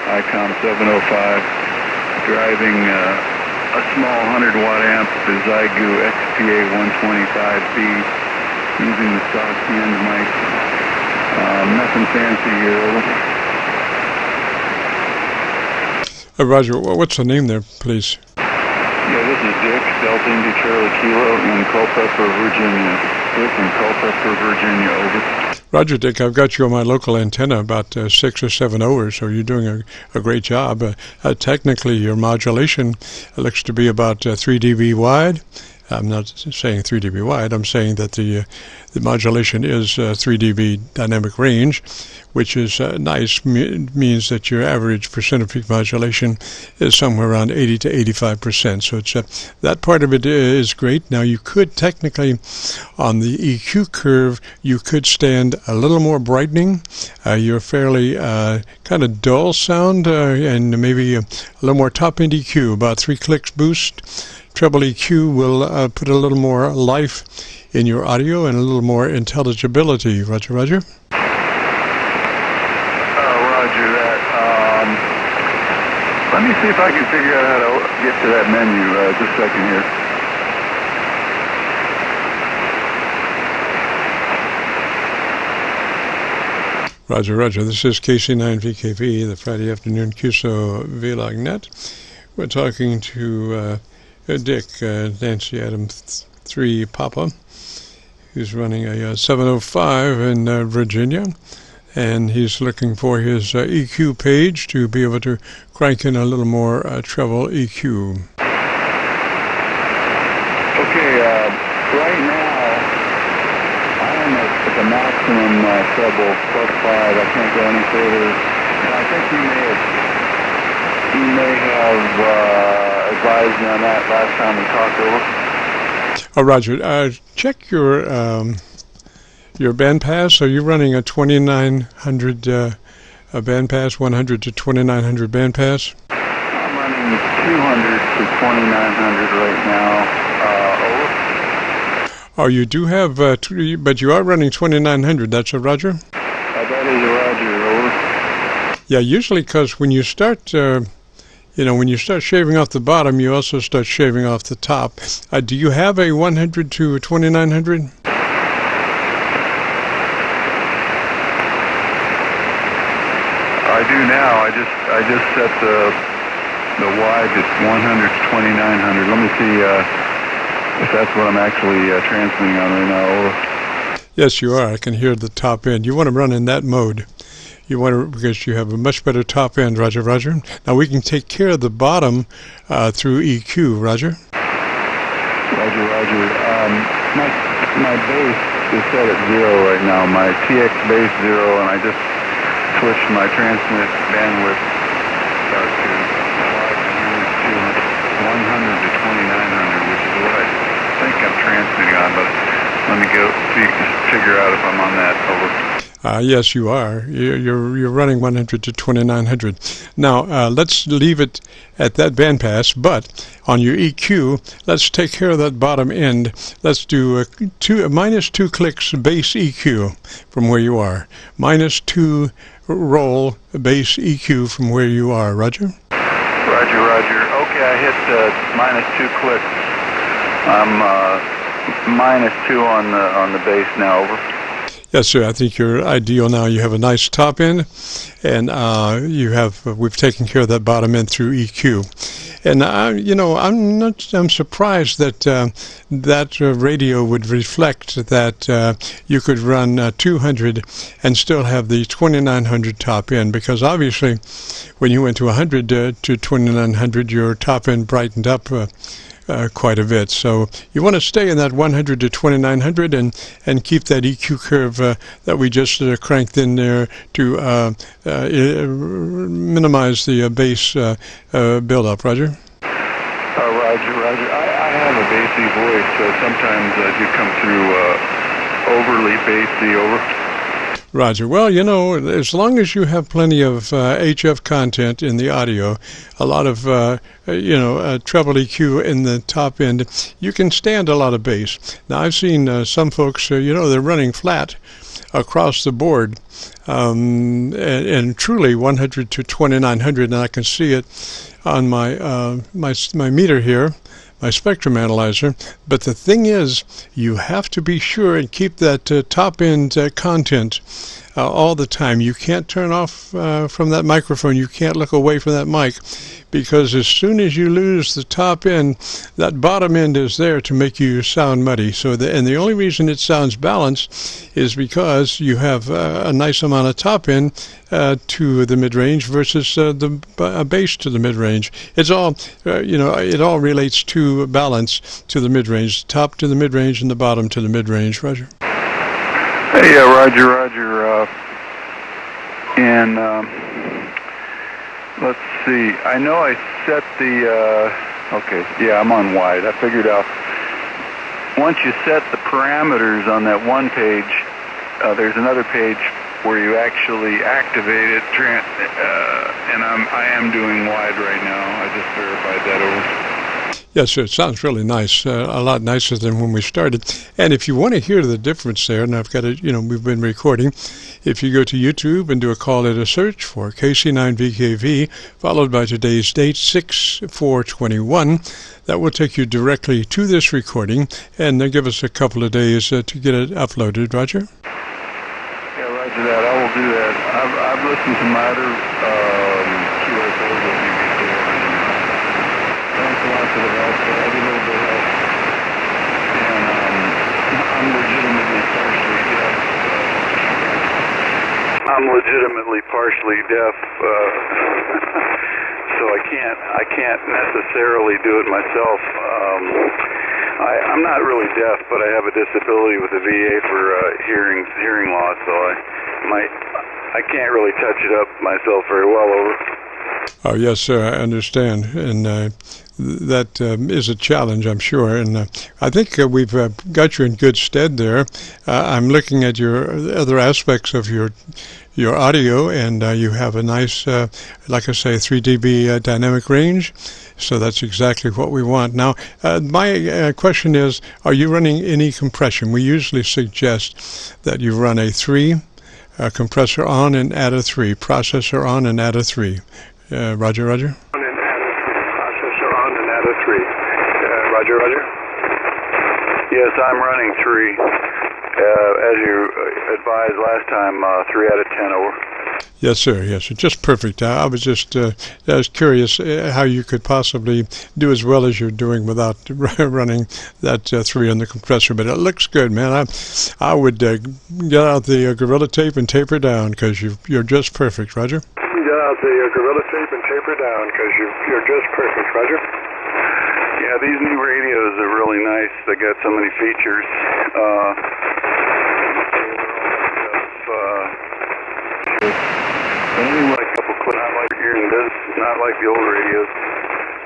ICOM 705, driving a small 100-watt amp, the Zygu XPA 125B, using the stock hand mic. Nothing fancy here, over. Roger, what's the name there, please? Yeah, this is Dick, Delta Indy Charlie Kilo in Culpeper, Virginia. Dick in Culpeper, Virginia, over. Roger, Dick, I've got you on my local antenna about 6 or 7 over, so you're doing a great job. Technically, your modulation looks to be about 3 dB wide. I'm not saying 3 dB wide. I'm saying that the modulation is 3 dB dynamic range, which is nice. Means that your average percent of peak modulation is somewhere around 80 to 85%. So it's that part of it is great. Now you could technically, on the EQ curve, you could stand a little more brightening. You're fairly kind of dull sound, and maybe a little more top end EQ, about 3 clicks boost. Treble EQ will put a little more life in your audio and a little more intelligibility. Roger, Roger. Roger that. Let me see if I can figure out how to get to that menu. Just a second here. Roger, Roger. This is KC9VKV, the Friday afternoon Qso-Vlog net. We're talking to Dick, Nancy Adam 3 Papa, who's running a 705 in Virginia, and he's looking for his EQ page to be able to crank in a little more treble EQ. Okay, right now I'm at the maximum treble +5. I can't go any further, and I think he may have advised me on that last time we talked, over. Oh, Roger. Check your bandpass. Are you running a 2900 bandpass, 100 to 2900 bandpass? I'm running 200 to 2900 right now. Over. Oh, you do have, but you are running 2900. That's a Roger? That is a Roger. Over. Yeah, usually because when you start... when you start shaving off the bottom, you also start shaving off the top. Do you have a 100 to 2900? I do now. I just set the wide to 100 to 2900. Let me see if that's what I'm actually transmitting on right now. Over. Yes, you are. I can hear the top end. You want to run in that mode. You want to, because you have a much better top end, Roger, Roger. Now we can take care of the bottom through EQ, Roger. Roger, Roger. My bass is set at 0 right now. My TX bass 0, and I just switched my transmit bandwidth to 100 to 2900, which is what I think I'm transmitting on. But let me go figure out if I'm on that. Over. Yes, you are. You're running 100 to 2900. Now, let's leave it at that bandpass, but on your EQ, let's take care of that bottom end. Let's do -2 clicks bass EQ from where you are. -2 roll bass EQ from where you are. Roger? Roger, Roger. Okay, I hit -2 clicks. I'm -2 on the bass now. Over. Yes, sir. I think you're ideal now. You have a nice top end, and we've taken care of that bottom end through EQ. And I'm surprised that that radio would reflect that you could run 200 and still have the 2900 top end, because obviously when you went to 100 to 2900, your top end brightened up quite a bit. So you want to stay in that 100 to 2900 and keep that EQ curve that we just cranked in there to minimize the bass buildup. Roger? Roger, Roger. I have a bassy voice, so sometimes I do come through overly bassy. Over. Roger. Well, you know, as long as you have plenty of HF content in the audio, a lot of, treble EQ in the top end, you can stand a lot of bass. Now, I've seen some folks, they're running flat across the board, and truly 100 to 2900, and I can see it on my my meter here, my spectrum analyzer. But the thing is, you have to be sure and keep that top end content all the time. You can't turn off from that microphone. You can't look away from that mic, because as soon as you lose the top end, that bottom end is there to make you sound muddy. So the only reason it sounds balanced is because you have a nice amount of top end to the mid-range versus the bass to the mid-range. It's all, it all relates to balance to the mid-range, top to the mid-range and the bottom to the mid-range. Roger. Hey, Roger. And let's see. I know I set the. Okay, yeah, I'm on wide. I figured out. Once you set the parameters on that one page, there's another page where you actually activate it. And I am doing wide right now. I just verified that over. Yes, sir. It sounds really nice, a lot nicer than when we started. And if you want to hear the difference there, and I've got it, we've been recording, if you go to YouTube and do a call it a search for KC9VKV, followed by today's date, 6/4/21, that will take you directly to this recording, and they'll give us a couple of days to get it uploaded. Roger? Yeah, roger that. I will do that. I've listened to my other Qso-Vlog that you did there. Thanks a lot for the help. I did a little bit of help. And I'm legitimately partially deaf. So I can't necessarily do it myself. I'm not really deaf, but I have a disability with the VA for hearing loss, so I can't really touch it up myself very well. Over. Oh, yes, sir, I understand. And that is a challenge, I'm sure. And I think we've got you in good stead there. I'm looking at your other aspects of your audio, and you have a nice, like I say, 3 dB dynamic range. So that's exactly what we want. Now, my question is, are you running any compression? We usually suggest that you run a 3, compressor on and add a 3, processor on and add a 3. Roger. On and add a 3, processor on and add a 3. Roger. Yes, I'm running 3. As you advised last time, 3 out of 10 over. Yes, sir. Yes, sir. Just perfect. I was just I was curious how you could possibly do as well as you're doing without running that 3 on the compressor. But it looks good, man. I would get out the Gorilla Tape and taper down, because you're just perfect, Roger. Get out the Gorilla Tape and taper down, because you're just perfect, Roger. Yeah, these new radios are really nice. They got so many features. But anyway, a couple clips, not like here in this, not like the old radios.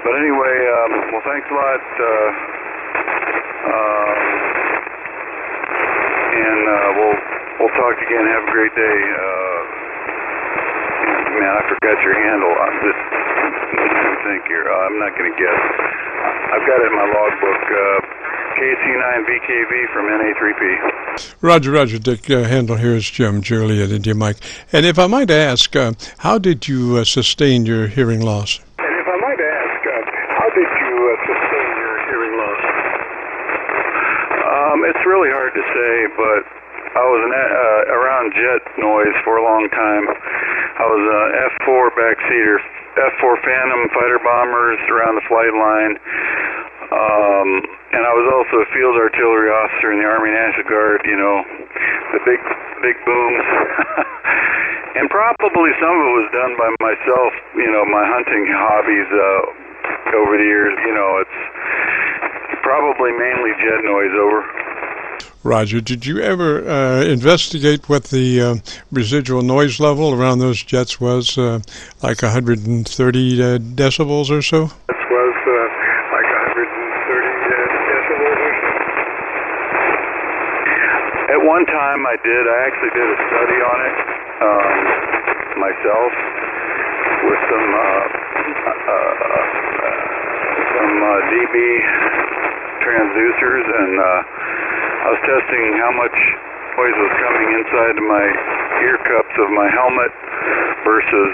But anyway, well, thanks a lot. And we'll talk again. Have a great day. Man, I forgot your handle. I'm just let me think here. I'm not going to guess. I've got it in my logbook. KC9VKV from NA3P. Roger, Dick. Handle here is Jim, Juliet, India Mike. And if I might ask, how did you sustain your hearing loss? It's really hard to say, but I was around jet noise for a long time. I was an F4 backseater, F4 Phantom fighter bombers around the flight line. And I was also a field artillery officer in the Army National Guard, the big booms. And probably some of it was done by myself, my hunting hobbies over the years. It's probably mainly jet noise. Over. Roger. Did you ever investigate what the residual noise level around those jets was, like 130 decibels or so? It was like 130 decibels or so. It one time I actually did a study on it myself with some dB transducers, and I was testing how much noise was coming inside my ear cups of my helmet versus,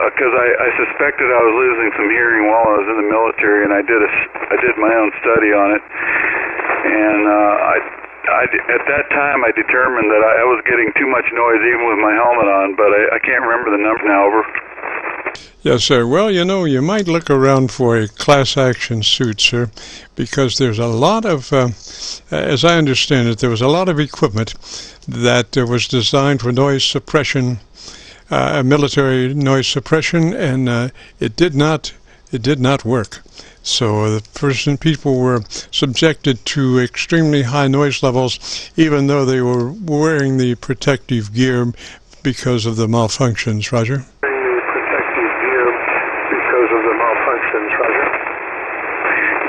because I suspected I was losing some hearing while I was in the military, and I did my own study on it, and at that time I determined that I was getting too much noise even with my helmet on, but I can't remember the number now. Over. Yes, sir. Well, you might look around for a class action suit, sir, because there's a lot of, as I understand it, there was a lot of equipment that was designed for noise suppression, military noise suppression, and it did not work. So people were subjected to extremely high noise levels, even though they were wearing the protective gear because of the malfunctions. Roger.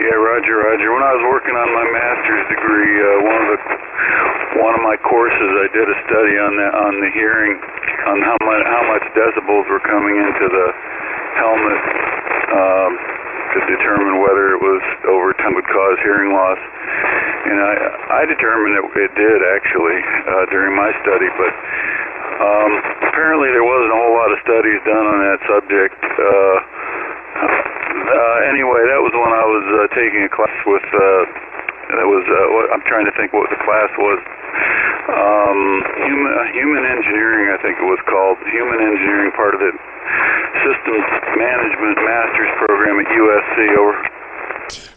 Yeah, Roger. When I was working on my master's degree, one of my courses, I did a study on the hearing, on how much decibels were coming into the helmet to determine whether it was over time would cause hearing loss. And I determined it did actually during my study, but apparently there wasn't a whole lot of studies done on that subject. Anyway, that was when I was taking a class with, I'm trying to think what the class was. Human engineering, I think it was called. Human engineering, part of the systems management master's program at USC. Over.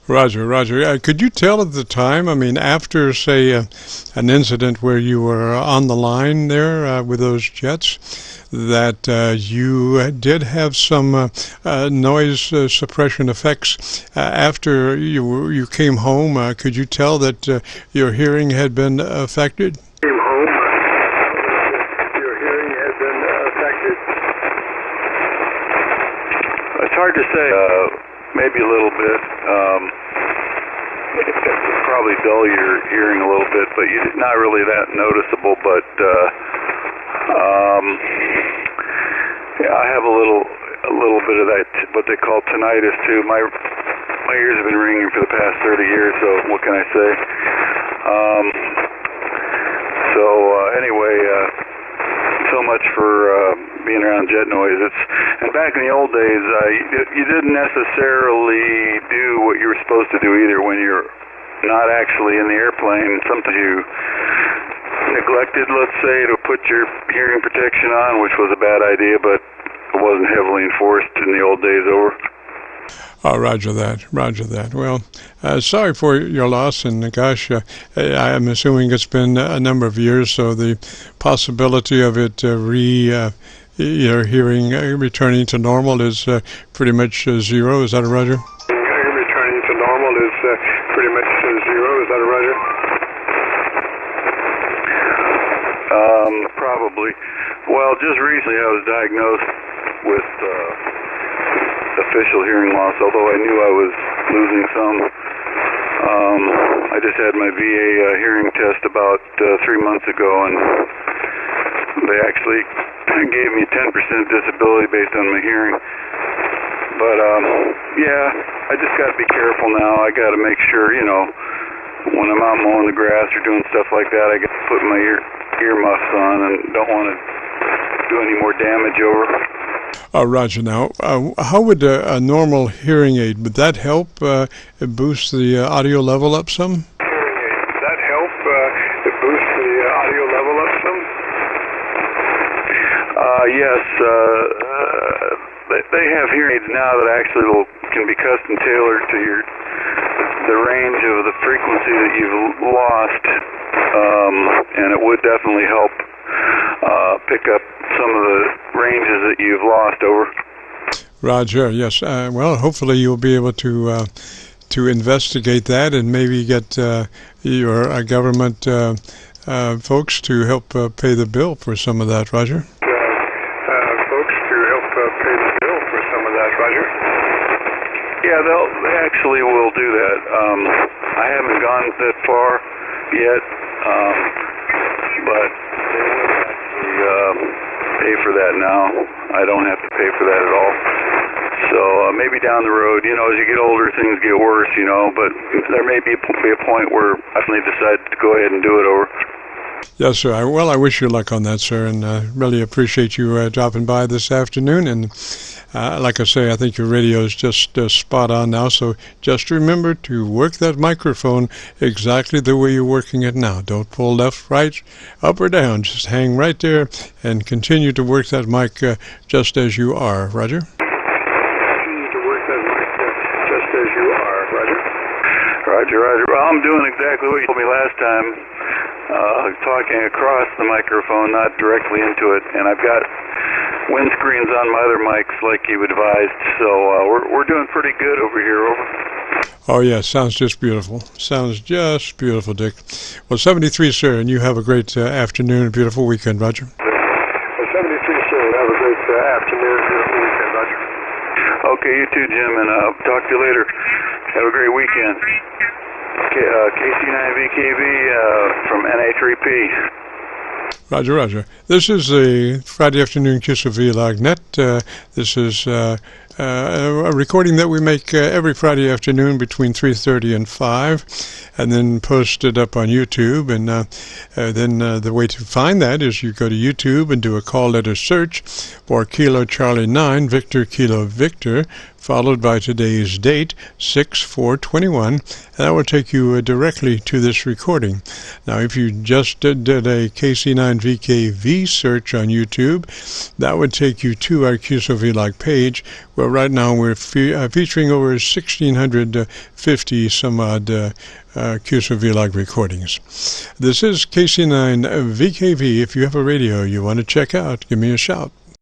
Roger. Could you tell at the time, after, say, an incident where you were on the line there with those jets, that you did have some noise suppression effects after you came home? Could you tell that your hearing had been affected? Came home, your hearing had been affected. It's hard to say. Maybe a little bit. It probably dull your hearing a little bit, but not really that noticeable. But I have a little bit of that, what they call tinnitus too. My ears have been ringing for the past 30 years. So what can I say? Anyway, so much for being around jet noise. And back in the old days, you didn't necessarily do what you were supposed to do either when you're not actually in the airplane. Sometimes you neglected, let's say, to put your hearing protection on, which was a bad idea, but it wasn't heavily enforced in the old days. Over. Oh, Roger that. Well, sorry for your loss, and gosh, I'm assuming it's been a number of years, so the possibility of it your hearing returning to normal is pretty much zero. Is that a Roger? Returning to normal is pretty much zero. Is that a Roger? Probably. Well, just recently I was diagnosed with official hearing loss, although I knew I was losing some. I just had my VA hearing test about 3 months ago, and they actually gave me 10% disability based on my hearing. But yeah, I just got to be careful now. I got to make sure, when I'm out mowing the grass or doing stuff like that, I got to put my earmuffs on and don't want to do any more damage. Over. Roger. Now, how would a normal hearing aid, would that help boost the audio level up some? Hearing aid, would that help boost the audio level up some? Yes. They have hearing aids now that actually can be custom tailored to the range of the frequency that you've lost, and it would definitely help pick up some of the ranges that you've lost. Over. Roger. Yes. Well, hopefully you'll be able to investigate that and maybe get your government folks to help pay the bill for some of that. Roger. Yeah, they actually will do that. I haven't gone that far yet, but they will actually pay for that now. I don't have to pay for that at all. So maybe down the road, you know, as you get older, things get worse, you know, but there may be a point where I finally decide to go ahead and do it over. Yes, sir. Well, I wish you luck on that, sir, and really appreciate you dropping by this afternoon. And like I say, I think your radio is just spot on now, so just remember to work that microphone exactly the way you're working it now. Don't pull left, right, up or down. Just hang right there and continue to work that mic just as you are. Roger? Roger. Well, I'm doing exactly what you told me last time, talking across the microphone, not directly into it. And I've got windscreens on my other mics like you advised, so we're doing pretty good over here, over. Oh, yeah, sounds just beautiful. Sounds just beautiful, Dick. Well, 73, sir, and you have a great afternoon, a beautiful weekend, Roger. Well, 73, sir, have a great afternoon, beautiful weekend, Roger. Okay, you too, Jim, and talk to you later. Have a great weekend. KC9VKV from NA3P. Roger. This is the Friday afternoon Qso-Vlog net. This is a recording that we make every Friday afternoon between 3:30 and 5, and then post it up on YouTube. And then the way to find that is you go to YouTube and do a call letter search for Kilo Charlie 9 Victor Kilo Victor, followed by today's date, 6/4/21, and that will take you directly to this recording. Now, if you just did a KC9VKV search on YouTube, that would take you to our Qso-Vlog page, where right now we're featuring over 1,650 some odd Qso-Vlog recordings. This is KC9VKV. If you have a radio you want to check out, give me a shout.